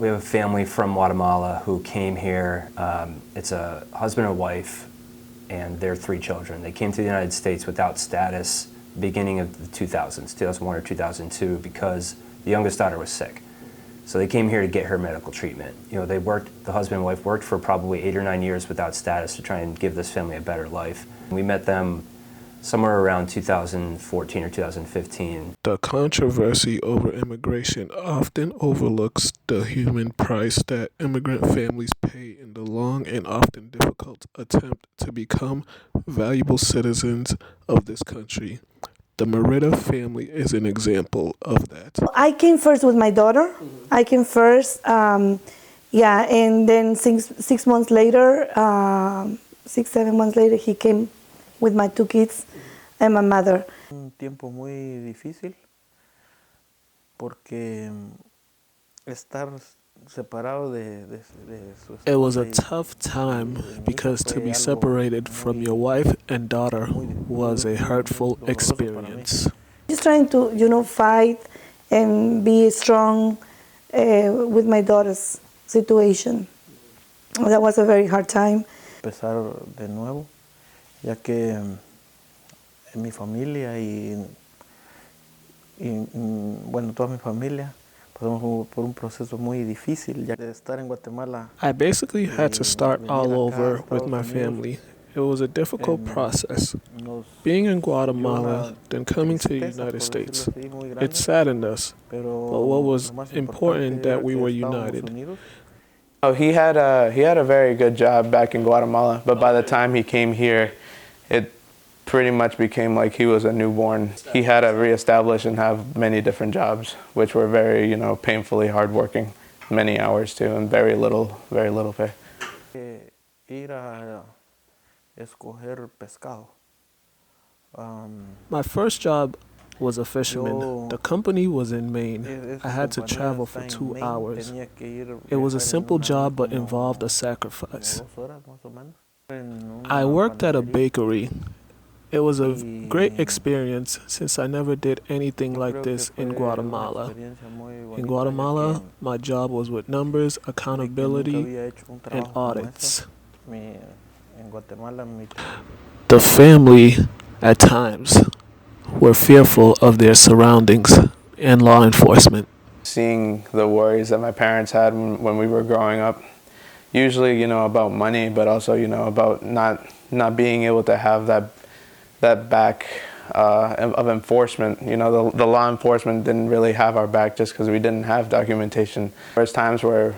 We have a family from Guatemala who came here. It's a husband and wife and their 3 children. They came to the United States without status beginning of the 2000s, 2001 or 2002, because the youngest daughter was sick. So they came here to get her medical treatment. They worked, the husband and wife worked for probably 8 or 9 years without status to try and give this family a better life. We met them somewhere around 2014 or 2015. The controversy over immigration often overlooks the human price that immigrant families pay in the long and often difficult attempt to become valuable citizens of this country. The Merida family is an example of that. I came first with my daughter. I came first, and then 6 months later, 6-7 months later, he came with my 2 kids and my mother. Un tiempo muy difícil porque estar separado de su esposa. It was a tough time because to be separated from your wife and daughter was a hurtful experience. Just trying to, fight and be strong with my daughter's situation. That was a very hard time. Empezar de nuevo, ya que en mi familia y bueno, toda mi familia pasamos por un proceso muy difícil, ya de estar en Guatemala. I basically had to start all over with my family. It was a difficult process. Being in Guatemala, then coming to the United States, it saddened us, but what was important that we were united. Oh, he had a very good job back in Guatemala, but by the time he came here, it pretty much became like he was a newborn. He had to reestablish and have many different jobs, which were very, painfully hardworking, many hours too, and very little pay. Ir a escoger pescado. My first job was a fisherman. The company was in Maine. I had to travel for 2 hours. It was a simple job but involved a sacrifice. I worked at a bakery. It was a great experience since I never did anything like this in Guatemala. In Guatemala, my job was with numbers, accountability, and audits. The family, at times, were fearful of their surroundings and law enforcement. Seeing the worries that my parents had when we were growing up, usually, about money, but also, about not being able to have that back of enforcement. The law enforcement didn't really have our back just because we didn't have documentation. There's times where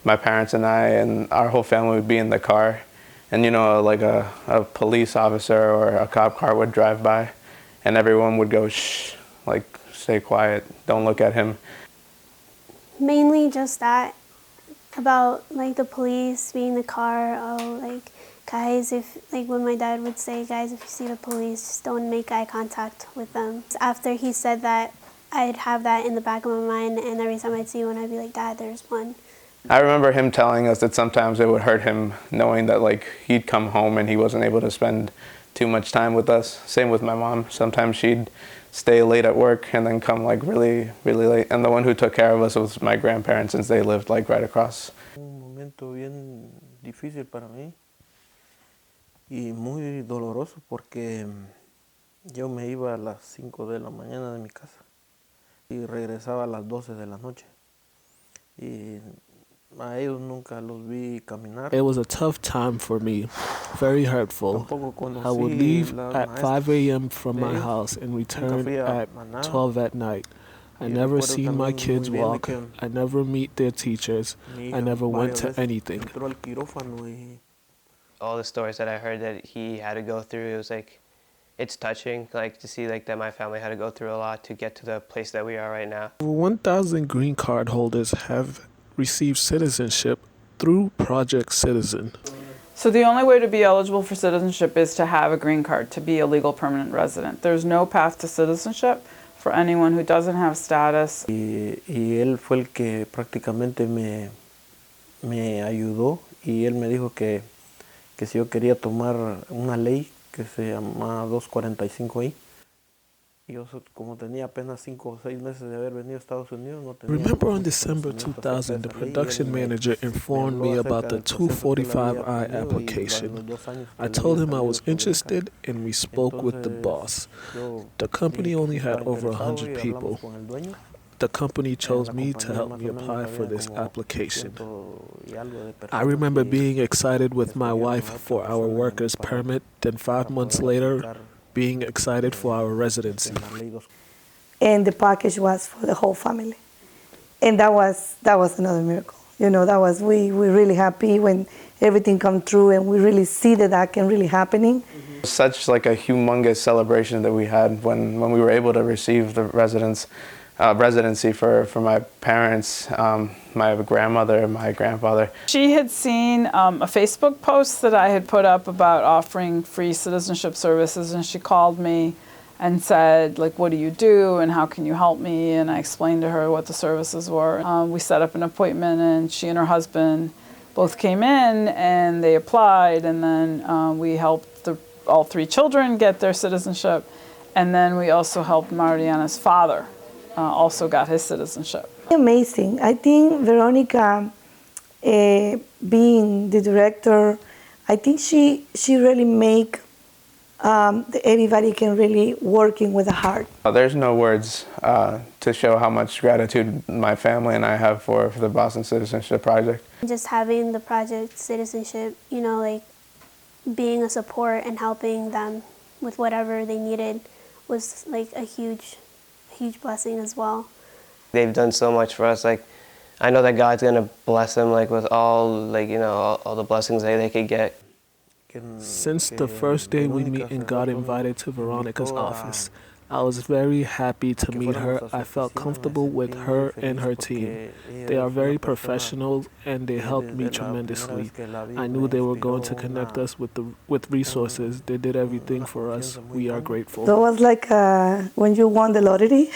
my parents and I and our whole family would be in the car, and like a police officer or a cop car would drive by, and everyone would go, shh, like, stay quiet, don't look at him. Mainly just that, about like the police being in the car, guys, when my dad would say, guys, if you see the police, just don't make eye contact with them. After he said that, I'd have that in the back of my mind, and every time I'd see one, I'd be like, Dad, there's one. I remember him telling us that sometimes it would hurt him knowing that he'd come home and he wasn't able to spend too much time with us. Same with my mom. Sometimes she'd stay late at work and then come really, really late. And the one who took care of us was my grandparents, since they lived right across. Un momento bien difícil para mí y muy doloroso porque yo me iba a las 5 de la mañana de mi casa y regresaba a las 12 de la noche. Y a ellos nunca los vi caminar. It was a tough time for me, very hurtful. I would leave at 5 a.m. from my house and return at 12 at night. I never seen my kids walk. I never meet their teachers. I never went to anything. All the stories that I heard that he had to go through, it was it's touching, to see that my family had to go through a lot to get to the place that we are right now. Over 1,000 green card holders have received citizenship through Project Citizen. So the only way to be eligible for citizenship is to have a green card, to be a legal permanent resident. There's no path to citizenship for anyone who doesn't have status. Y él fue el que prácticamente me ayudó, y él me dijo que si yo quería tomar una ley que se llama 245I, Remember on December 2000, the production manager informed me about the 245I application. I told him I was interested and we spoke with the boss. The company only had over 100 people. The company chose me to help me apply for this application. I remember being excited with my wife for our worker's permit, then 5 months later, being excited for our residency. And the package was for the whole family. And that was another miracle. You know, we were really happy when everything come true and we really see that can really happening. Such like a humongous celebration that we had when we were able to receive the residency for my parents, my grandmother, my grandfather. She had seen a Facebook post that I had put up about offering free citizenship services, and she called me and said, like, what do you do and how can you help me? And I explained to her what the services were. We set up an appointment, and she and her husband both came in and they applied, and then we helped all three children get their citizenship, and then we also helped Mariana's father also got his citizenship. Amazing. I think Veronica, being the director, I think she really make everybody can really working with a heart. There's no words to show how much gratitude my family and I have for the Boston Citizenship Project. Just having the Project Citizenship, you know, like being a support and helping them with whatever they needed was like a huge blessing as well. They've done so much for us. Like, I know that God's gonna bless them, like with all, like, you know, all the blessings that they could get. Since the first day we meet and got invited to Veronica's office, I was very happy to meet her. I felt comfortable with her and her team. They are very professional and they helped me tremendously. I knew they were going to connect us with resources. They did everything for us. We are grateful. So it was like when you won the lottery.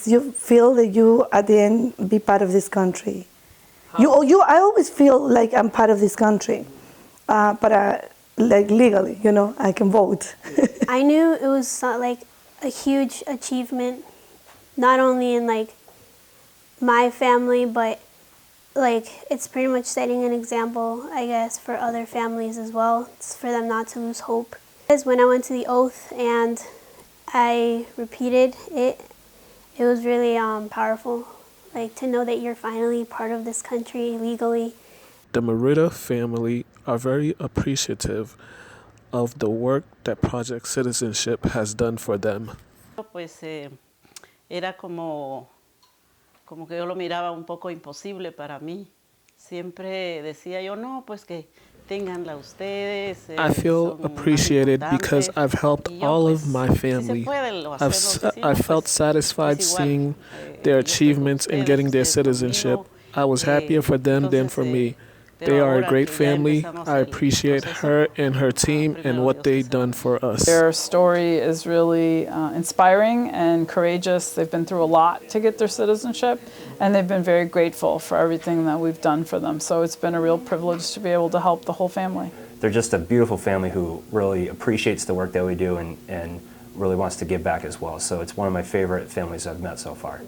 You feel that you at the end be part of this country. I always feel like I'm part of this country, but like legally, you know, I can vote. I knew it was like a huge achievement, not only in like my family, but like it's pretty much setting an example, I guess, for other families as well. It's for them not to lose hope. Because when I went to the oath and I repeated it, it was really powerful, like to know that you're finally part of this country legally. The Merida family are very appreciative of the work that Project Citizenship has done for them. Pues era como que yo lo miraba un poco imposible para mí. Siempre decía yo, no, pues que ténganla ustedes. I feel appreciated because I've helped all of my family. I felt satisfied seeing their achievements and getting their citizenship. I was happier for them than for me. They are a great family. I appreciate her and her team and what they've done for us. Their story is really inspiring and courageous. They've been through a lot to get their citizenship, and they've been very grateful for everything that we've done for them. So it's been a real privilege to be able to help the whole family. They're just a beautiful family who really appreciates the work that we do and really wants to give back as well. So it's one of my favorite families I've met so far.